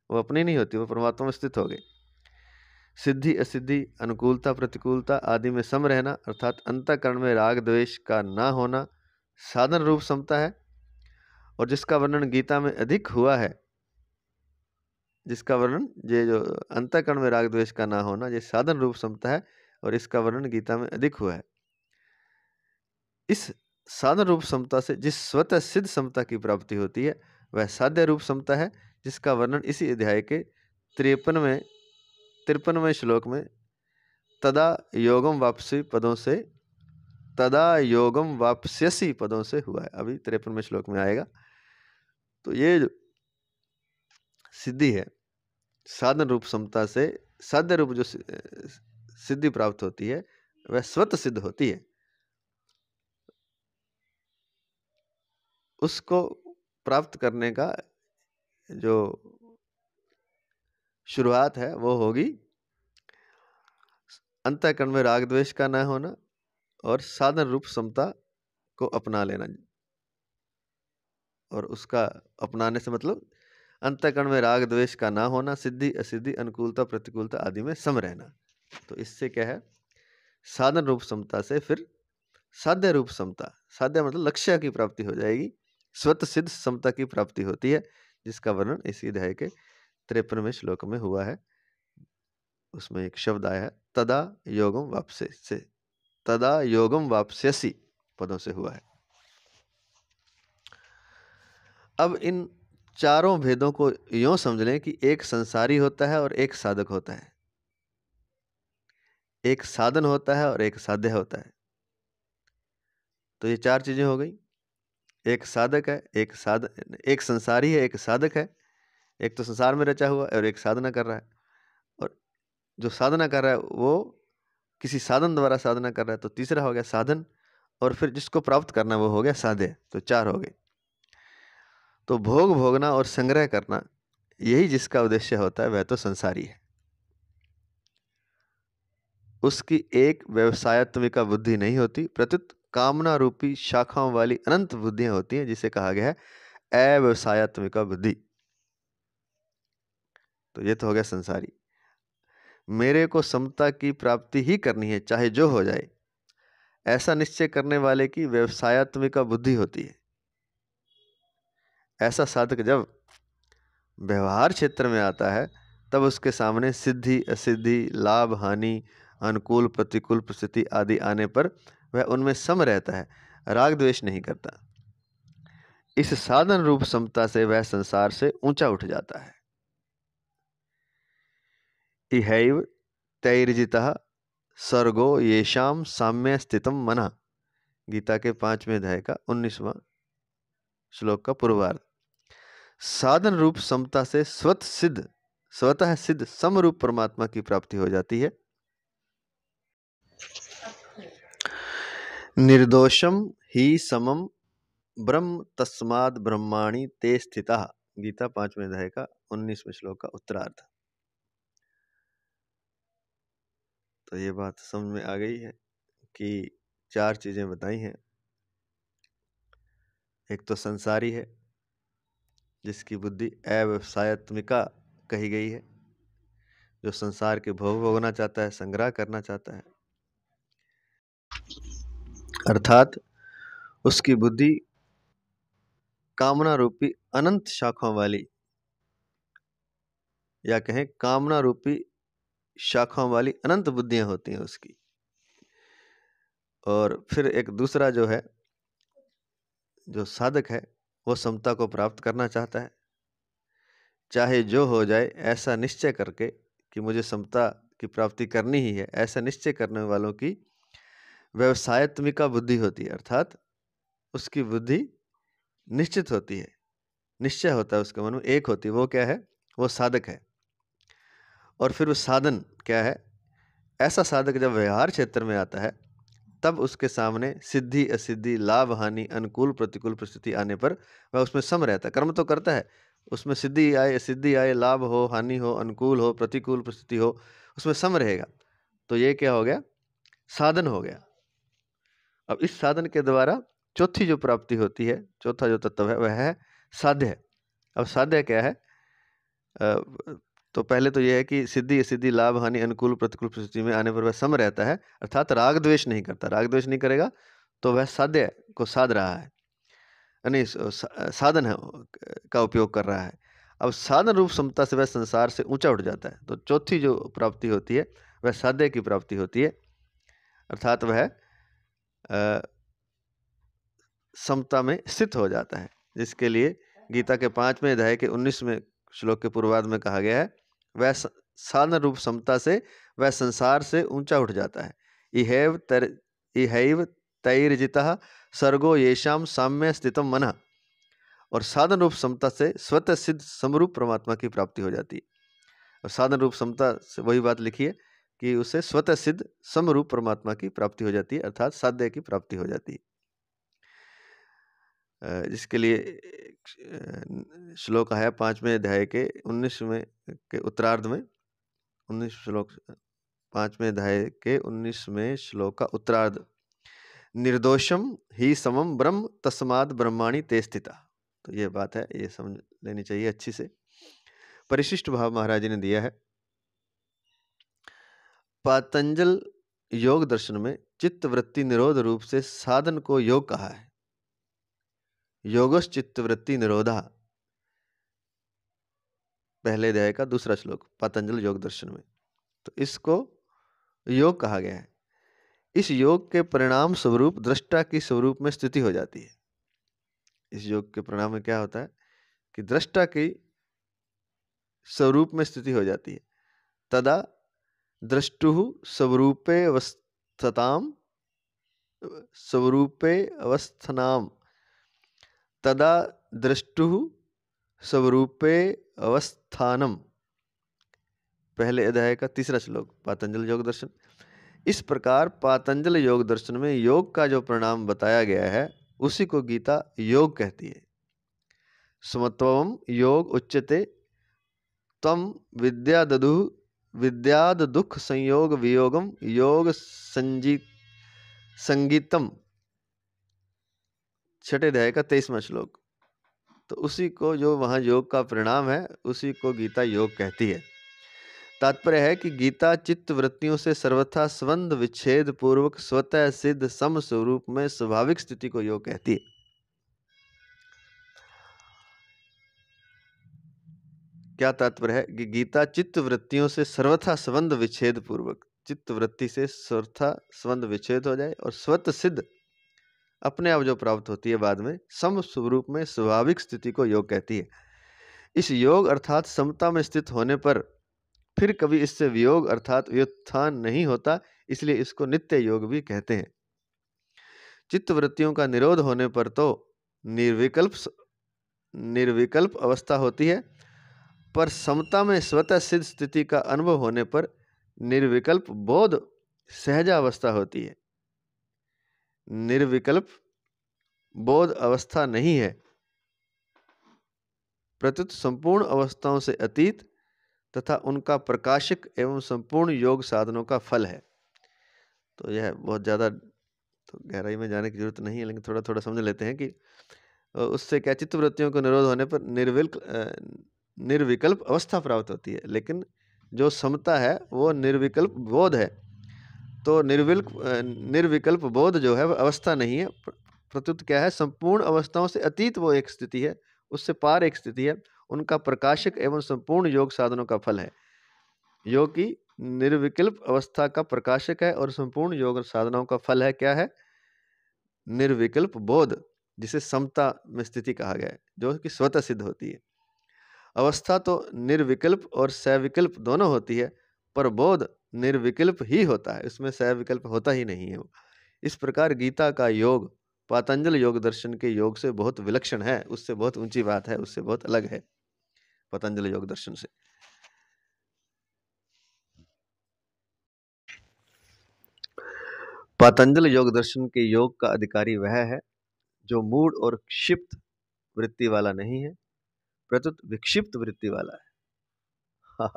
वो अपनी नहीं होती, वो परमात्मा में स्थित हो गई। सिद्धि असिद्धि अनुकूलता प्रतिकूलता आदि में सम रहना अर्थात अंतःकरण में राग द्वेष का ना होना साधन रूप समता है। और जिसका वर्णन गीता में अधिक हुआ है, जिसका वर्णन ये जो अंतःकरण में राग द्वेष का ना होना, ये साधन रूप समता है और इसका वर्णन गीता में अधिक हुआ है। इस साधन रूप समता से जिस स्वतः सिद्ध समता की प्राप्ति होती है वह साध्य रूप समता है, जिसका वर्णन इसी अध्याय के 53वें श्लोक में तदा योगम वापसी पदों से, तदा योगम वापस्यसी पदों से हुआ है। अभी 53वें श्लोक में आएगा। तो ये जो सिद्धि है साधन रूप समता से, साध्य रूप जो सिद्धि प्राप्त होती है वह स्वतः सिद्ध होती है। उसको प्राप्त करने का जो शुरुआत है वो होगी अंतःकरण में राग द्वेष का न होना और साधन रूप समता को अपना लेना। और उसका अपनाने से मतलब अंतःकरण में राग द्वेष का ना होना, सिद्धि असिद्धि अनुकूलता प्रतिकूलता आदि में सम रहना। तो इससे क्या है, साधन रूप समता से फिर साध्य रूप समता, साध्य मतलब लक्ष्य की प्राप्ति हो जाएगी, स्वतः सिद्ध समता की प्राप्ति होती है, जिसका वर्णन इसी अध्याय के 53वें श्लोक में हुआ है। उसमें एक शब्द आया है तदा योगम वापसे से, तदा योगम वापस्यसी पदों से हुआ है। अब इन चारों भेदों को यूं समझ लें कि एक संसारी होता है और एक साधक होता है, एक साधन होता है और एक साध्य होता है। तो ये चार चीजें हो गई, एक साधक है, एक संसारी है, एक साधक है, एक तो संसार में रचा हुआ और एक साधना कर रहा है। और जो साधना कर रहा है वो किसी साधन द्वारा साधना कर रहा है, तो तीसरा हो गया साधन, और फिर जिसको प्राप्त करना वो हो गया साध्य। तो चार हो गए। तो भोग भोगना और संग्रह करना यही जिसका उद्देश्य होता है वह तो संसारी है। उसकी एक व्यवसायत्मिका बुद्धि नहीं होती, प्रत्युत कामना रूपी शाखाओं वाली अनंत बुद्धियां होती हैं, जिसे कहा गया है अव्यवसायत्मिका बुद्धि। तो ये तो हो गया संसारी। मेरे को समता की प्राप्ति ही करनी है चाहे जो हो जाए, ऐसा निश्चय करने वाले की व्यवसायत्मिका बुद्धि होती है। ऐसा साधक जब व्यवहार क्षेत्र में आता है तब उसके सामने सिद्धि असिद्धि लाभ हानि अनुकूल प्रतिकूल परिस्थिति आदि आने पर वह उनमें सम रहता है, राग द्वेष नहीं करता। इस साधन रूप समता से वह संसार से ऊंचा उठ जाता है। इहैव तैर्जितः सर्गो येषाम साम्य स्थितम मनः, गीता के 5वें अध्याय का 19वां श्लोक का पूर्वार्ध। साधन रूप समता से स्वतः सिद्ध समरूप परमात्मा की प्राप्ति हो जाती है। निर्दोषम ही समम ब्रह्म तस्माद ब्रह्माणि ते स्थितः। गीता 5वें अध्याय का 19वें श्लोक का उत्तरार्ध। तो ये बात समझ में आ गई है कि 4 चीजें बताई हैं। एक तो संसारी है, जिसकी बुद्धि अव्यवसायत्मिका कही गई है, जो संसार के भोग भोगना चाहता है, संग्रह करना चाहता है, अर्थात उसकी बुद्धि कामना रूपी अनंत शाखाओं वाली, या कहें कामना रूपी शाखाओं वाली अनंत बुद्धियां होती हैं उसकी। और फिर एक दूसरा जो है, जो साधक है, वो समता को प्राप्त करना चाहता है, चाहे जो हो जाए ऐसा निश्चय करके कि मुझे समता की प्राप्ति करनी ही है। ऐसा निश्चय करने वालों की व्यवसायत्मिका बुद्धि होती है, अर्थात उसकी बुद्धि निश्चित होती है, निश्चय होता है उसके मन में, एक होती है। वो क्या है? वो साधक है। और फिर वो साधन क्या है? ऐसा साधक जब व्यवहार क्षेत्र में आता है, तब उसके सामने सिद्धि असिद्धि, लाभ हानि, अनुकूल प्रतिकूल परिस्थिति आने पर वह उसमें सम रहता है। कर्म तो करता है, उसमें सिद्धि आए असिद्धि आए, लाभ हो हानि हो, अनुकूल हो प्रतिकूल परिस्थिति हो, उसमें सम रहेगा। तो ये क्या हो गया? साधन हो गया। अब इस साधन के द्वारा चौथी जो प्राप्ति होती है, चौथा जो तत्व है, वह है साध्य। अब साध्य क्या है? तो पहले तो यह है कि सिद्धि असिद्धि, लाभ हानि, अनुकूल प्रतिकूल परिस्थिति में आने पर वह सम रहता है, अर्थात राग द्वेष नहीं करता। राग द्वेष नहीं करेगा तो वह साध्य को साध रहा है, यानी साधन है का उपयोग कर रहा है। अब साधन रूप समता से वह संसार से ऊंचा उठ जाता है। तो चौथी जो प्राप्ति होती है वह साध्य की प्राप्ति होती है, अर्थात वह समता में स्थित हो जाता है, जिसके लिए गीता के 5वें अध्याय के 19वें श्लोक के पूर्वार्ध में कहा गया है, वह साधन रूप समता से वह संसार से ऊंचा उठ जाता है। इहैव तैर्जितः सर्गो येषाम साम्य स्थितम मनः। और साधन रूप समता से स्वतः सिद्ध समरूप परमात्मा की प्राप्ति हो जाती है। और साधन रूप समता से वही बात लिखी है कि उसे स्वतः सिद्ध समरूप परमात्मा की प्राप्ति हो जाती है, अर्थात साध्य की प्राप्ति हो जाती है। जिसके लिए श्लोक है 5वें अध्याय के 19वें के उत्तरार्ध में, 19 श्लोक 5वें अध्याय के 19वें श्लोक का उत्तरार्ध, निर्दोषम ही समम ब्रह्म तस्माद ब्रह्माणि ते स्थिता। तो ये बात है, ये समझ लेनी चाहिए अच्छी से। परिशिष्ट भाव महाराज जी ने दिया है, पातंजल योग दर्शन में चित्त वृत्ति निरोध रूप से साधन को योग कहा है। योगस चित्त वृत्ति निरोधा, पहले अध्याय का 2 श्लोक पातंजल योग दर्शन में। तो इसको योग कहा गया है। इस योग के परिणाम स्वरूप दृष्टा की स्वरूप में स्थिति हो जाती है। इस योग के परिणाम में क्या होता है कि दृष्टा की स्वरूप में स्थिति हो जाती है। तदा दृष्टुः स्वरूपे अवस्थताम, स्वरूपे अवस्थनाम, तदा दृष्टुः स्वरूपे अवस्थानम, पहले अध्याय का 3 श्लोक पातंजल योग दर्शन। इस प्रकार पातंजल योग दर्शन में योग का जो परिणाम बताया गया है, उसी को गीता योग कहती है। समत्वम योग उच्यते तम विद्याद दुख संयोग वियोगम योग संगीतम, 6 अध्याय का 23वां श्लोक। तो उसी को, जो वहाँ योग का परिणाम है, उसी को गीता योग कहती है। तात्पर्य है कि गीता चित्त वृत्तियों से सर्वथा स्वंद विच्छेद पूर्वक स्वतः सिद्ध सम स्वरूप में स्वाभाविक स्थिति को योग कहती है। क्या तात्पर्य है कि गीता चित्त वृत्तियों से सर्वथा स्वंद विच्छेद पूर्वक, चित्त वृत्ति से सर्वथा स्वंद विच्छेद हो जाए और स्वतः सिद्ध अपने आप जो प्राप्त होती है बाद में, सम स्वरूप में स्वाभाविक स्थिति को योग कहती है। इस योग अर्थात समता में स्थित होने पर फिर कभी इससे वियोग अर्थात व्युत्थान नहीं होता, इसलिए इसको नित्य योग भी कहते हैं। चित्त वृत्तियों का निरोध होने पर तो निर्विकल्प अवस्था होती है, पर समता में स्वतः सिद्ध स्थिति का अनुभव होने पर निर्विकल्प बोध सहजा अवस्था होती है। निर्विकल्प बोध अवस्था नहीं है, प्रत्युत संपूर्ण अवस्थाओं से अतीत तथा उनका प्रकाशक एवं संपूर्ण योग साधनों का फल है। तो यह बहुत ज़्यादा तो गहराई में जाने की जरूरत नहीं है, लेकिन थोड़ा थोड़ा समझ लेते हैं कि उससे क्या चित्तवृत्तियों को निरोध होने पर निर्विकल्प अवस्था प्राप्त होती है, लेकिन जो समता है वो निर्विकल्प बोध है। तो निर्विकल्प बोध जो है वह अवस्था नहीं है, प्रत्युत क्या है, संपूर्ण अवस्थाओं से अतीत वो एक स्थिति है, उससे पार एक स्थिति है, उनका प्रकाशक एवं संपूर्ण योग साधनों का फल है। योग की निर्विकल्प अवस्था का प्रकाशक है और संपूर्ण योग साधनाओं का फल है, क्या है, निर्विकल्प बोध, जिसे समता में स्थिति कहा गया है, जो कि स्वतः सिद्ध होती है। अवस्था तो निर्विकल्प और सविकल्प दोनों होती है, पर बोध निर्विकल्प ही होता है, इसमें सविकल्प होता ही नहीं है। इस प्रकार गीता का योग पातंजल योग दर्शन के योग से बहुत विलक्षण है, उससे बहुत ऊंची बात है, उससे बहुत अलग है पतंजल योग दर्शन से। पातंजल योग दर्शन के योग का अधिकारी वह है जो मूढ़ और क्षिप्त वृत्ति वाला नहीं है, प्रत्युत विक्षिप्त वृत्ति वाला है।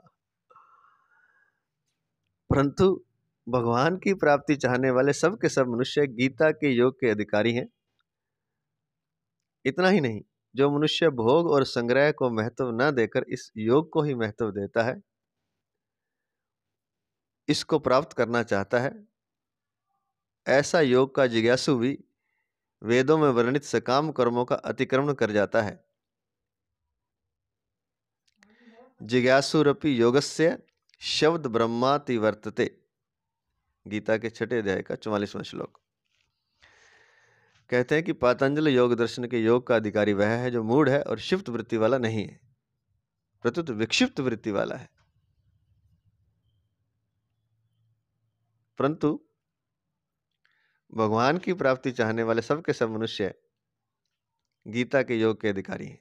परंतु भगवान की प्राप्ति चाहने वाले सब के सब मनुष्य गीता के योग के अधिकारी हैं। इतना ही नहीं, जो मनुष्य भोग और संग्रह को महत्व न देकर इस योग को ही महत्व देता है, इसको प्राप्त करना चाहता है, ऐसा योग का जिज्ञासु भी वेदों में वर्णित सकाम कर्मों का अतिक्रमण कर जाता है। जिज्ञासुरपि योगस्य शब्द ब्रह्माति वर्तते, गीता के 6 अध्याय का 44वां श्लोक। कहते हैं कि पातंजल योग दर्शन के योग का अधिकारी वह है जो मूढ़ है और क्षिप्त वृत्ति वाला नहीं है, प्रत्युत विक्षिप्त वृत्ति वाला है। परंतु भगवान की प्राप्ति चाहने वाले सब के सब मनुष्य गीता के योग के अधिकारी हैं।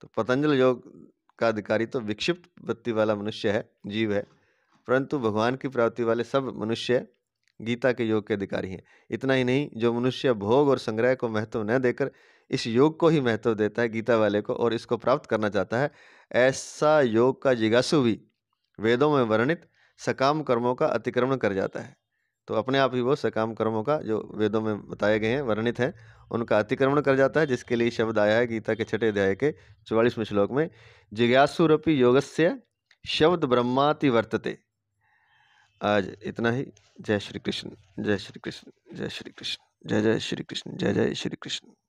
तो पतंजल योग का अधिकारी तो विक्षिप्त वृत्ति वाला मनुष्य है, जीव है, परंतु भगवान की प्राप्ति वाले सब मनुष्य गीता के योग के अधिकारी हैं। इतना ही नहीं, जो मनुष्य भोग और संग्रह को महत्व न देकर इस योग को ही महत्व देता है, गीता वाले को, और इसको प्राप्त करना चाहता है, ऐसा योग का जिज्ञासु भी वेदों में वर्णित सकाम कर्मों का अतिक्रमण कर जाता है। तो अपने आप ही वो सकाम कर्मों का जो वेदों में बताए गए हैं, वर्णित हैं, उनका अतिक्रमण कर जाता है, जिसके लिए शब्द आया है गीता के 6 अध्याय के 44वें श्लोक में, जिज्ञासुरपि योगस्य शब्द ब्रह्माति वर्तते। आज इतना ही। जय श्री कृष्ण, जय श्री कृष्ण, जय श्री कृष्ण, जय जय श्री कृष्ण, जय जय श्री कृष्ण।